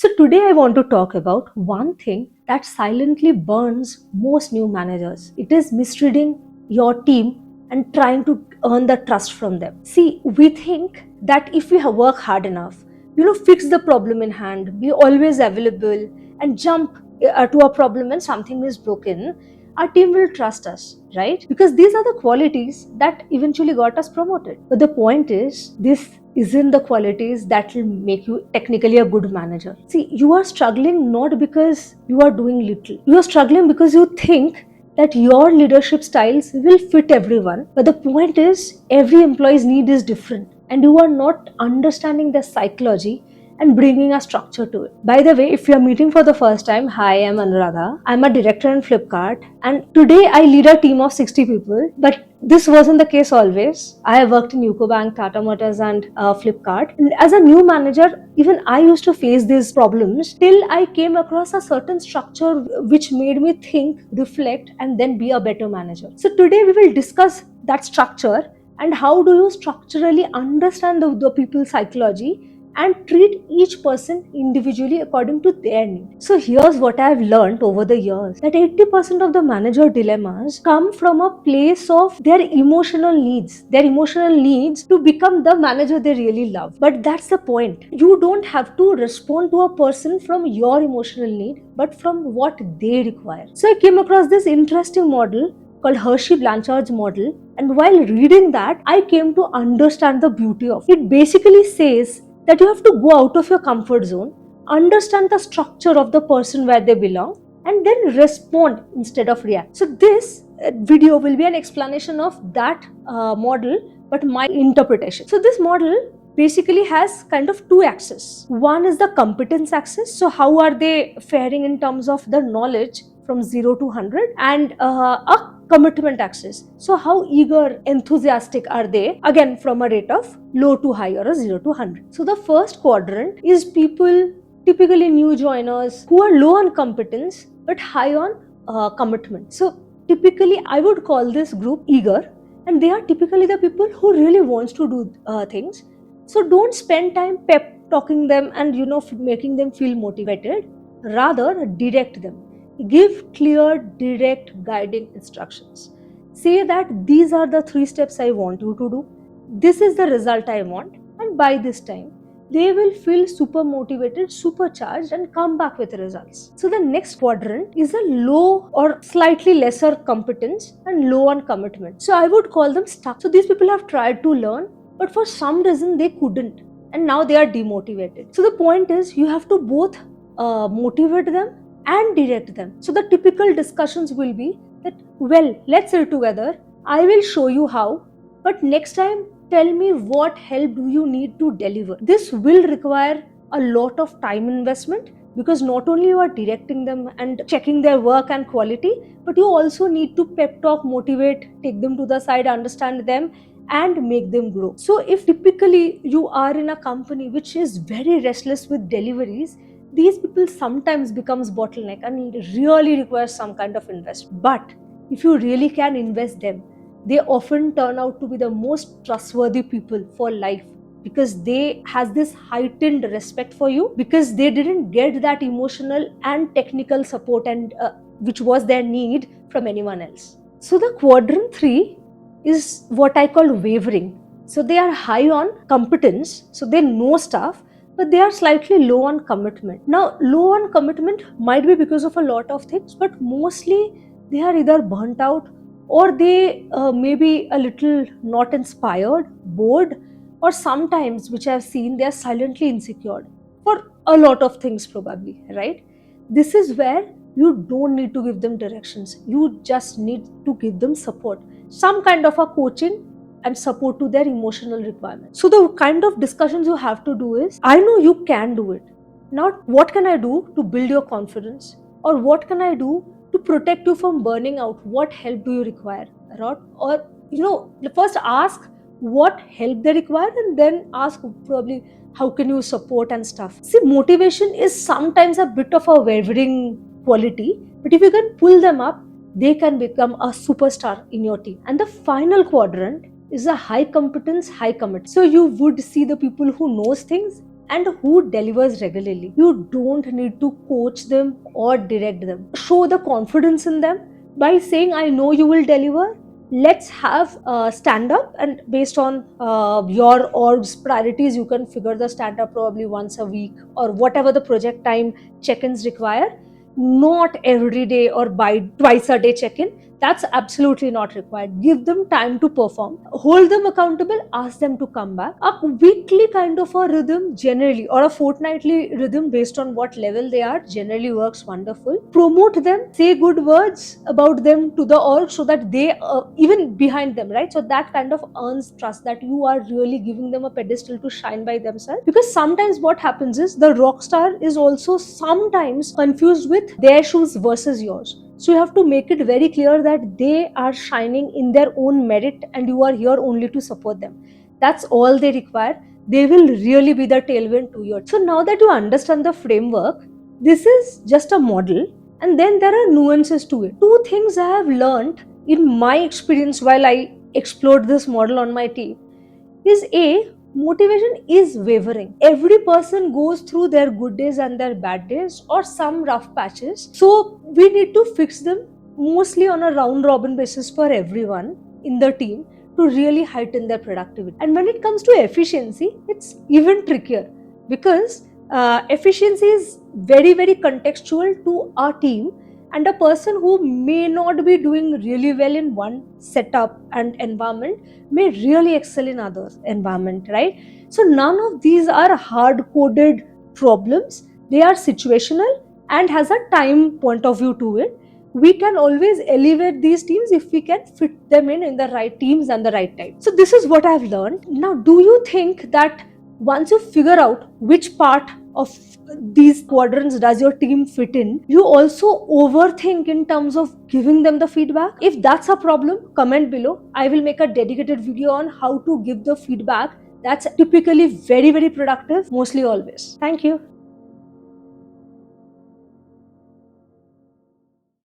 So, today I want to talk about one thing that silently burns most new managers. It is misreading your team and trying to earn the trust from them. See, we think that if we work hard enough, fix the problem in hand, be always available, and jump to a problem when something is broken, our team will trust us, right? Because these are the qualities that eventually got us promoted. But the point is, this isn't the qualities that will make you technically a good manager. See, you are struggling not because you are doing little. You are struggling because you think that your leadership styles will fit everyone. But the point is, every employee's need is different, and you are not understanding their psychology and bringing a structure to it. By the way, if you are meeting for the first time, hi, I'm Anuradha. I'm a director in Flipkart, and today I lead a team of 60 people. But this wasn't the case always. I have worked in UCO Bank, Tata Motors, and Flipkart. And as a new manager, even I used to face these problems till I came across a certain structure which made me think, reflect, and then be a better manager. So today we will discuss that structure and how do you structurally understand the people's psychology and treat each person individually according to their need. So here's what I've learned over the years, that 80% of the manager dilemmas come from a place of their emotional needs to become the manager they really love. But that's the point. You don't have to respond to a person from your emotional need, but from what they require. So I came across this interesting model called Hershey Blanchard's model, and while reading that, I came to understand the beauty of it. It basically says that you have to go out of your comfort zone, understand the structure of the person where they belong, and then respond instead of react. So this video will be an explanation of that model, but my interpretation. So this model basically has kind of two axes. One is the competence axis. So how are they faring in terms of the knowledge from 0 to 100, and a commitment axis. So how eager, enthusiastic are they, again from a rate of low to high or a 0 to 100. So the first quadrant is people, typically new joiners, who are low on competence but high on commitment. So typically I would call this group eager, and they are typically the people who really wants to do things. So don't spend time pep talking them and making them feel motivated. Rather direct them. Give clear, direct, guiding instructions. Say that these are the 3 steps I want you to do. This is the result I want, and by this time, they will feel super motivated, supercharged, and come back with results. So the next quadrant is a low or slightly lesser competence and low on commitment. So I would call them stuck. So these people have tried to learn, but for some reason they couldn't, and now they are demotivated. So the point is, you have to both motivate them and direct them. So the typical discussions will be that, well, let's sit together, I will show you how, but next time tell me what help do you need to deliver. This will require a lot of time investment, because not only you are directing them and checking their work and quality, but you also need to pep talk, motivate, take them to the side, understand them, and make them grow. So if typically you are in a company which is very restless with deliveries, these people sometimes becomes bottleneck and really requires some kind of investment. But if you really can invest them, they often turn out to be the most trustworthy people for life, because they has this heightened respect for you, because they didn't get that emotional and technical support, and which was their need, from anyone else. So the quadrant 3 is what I call wavering. So they are high on competence, so they know stuff, but they are slightly low on commitment. Now, low on commitment might be because of a lot of things, but mostly they are either burnt out, or they may be a little not inspired, bored, or sometimes, which I've seen, they are silently insecure for a lot of things, probably, right? This is where you don't need to give them directions. You just need to give them support, some kind of a coaching and support to their emotional requirements. So the kind of discussions you have to do is, I know you can do it. Now, what can I do to build your confidence? Or what can I do to protect you from burning out? What help do you require? Or first ask what help they require, and then ask probably how can you support and stuff. See, motivation is sometimes a bit of a wavering quality, but if you can pull them up, they can become a superstar in your team. And the final quadrant is a high competence, high commit. So you would see the people who knows things and who delivers regularly. You don't need to coach them or direct them. Show the confidence in them by saying, I know you will deliver. Let's have a stand up, and based on your org's priorities, you can figure the stand up probably once a week or whatever the project time check-ins require. Not every day or by twice a day check-in. That's absolutely not required. Give them time to perform, hold them accountable, ask them to come back. A weekly kind of a rhythm generally, or a fortnightly rhythm based on what level they are, generally works wonderful. Promote them, say good words about them to the org so that they even behind them, right? So that kind of earns trust that you are really giving them a pedestal to shine by themselves. Because sometimes what happens is the rock star is also sometimes confused with their shoes versus yours. So you have to make it very clear that they are shining in their own merit and you are here only to support them. That's all they require. They will really be the tailwind to your. So now that you understand the framework, this is just a model, and then there are nuances to it. Two things I have learned in my experience while I explored this model on my team is A, motivation is wavering. Every person goes through their good days and their bad days or some rough patches. So we need to fix them mostly on a round robin basis for everyone in the team to really heighten their productivity. And when it comes to efficiency, it's even trickier because efficiency is very, very contextual to our team, and a person who may not be doing really well in one setup and environment may really excel in other environment, right? So none of these are hard coded problems. They are situational and has a time point of view to it. We can always elevate these teams if we can fit them in the right teams and the right time. So this is what I've learned. Now, do you think that once you figure out which part of these quadrants does your team fit in, you also overthink in terms of giving them the feedback? If that's a problem, comment below. I will make a dedicated video on how to give the feedback that's typically very, very productive, mostly always. Thank you.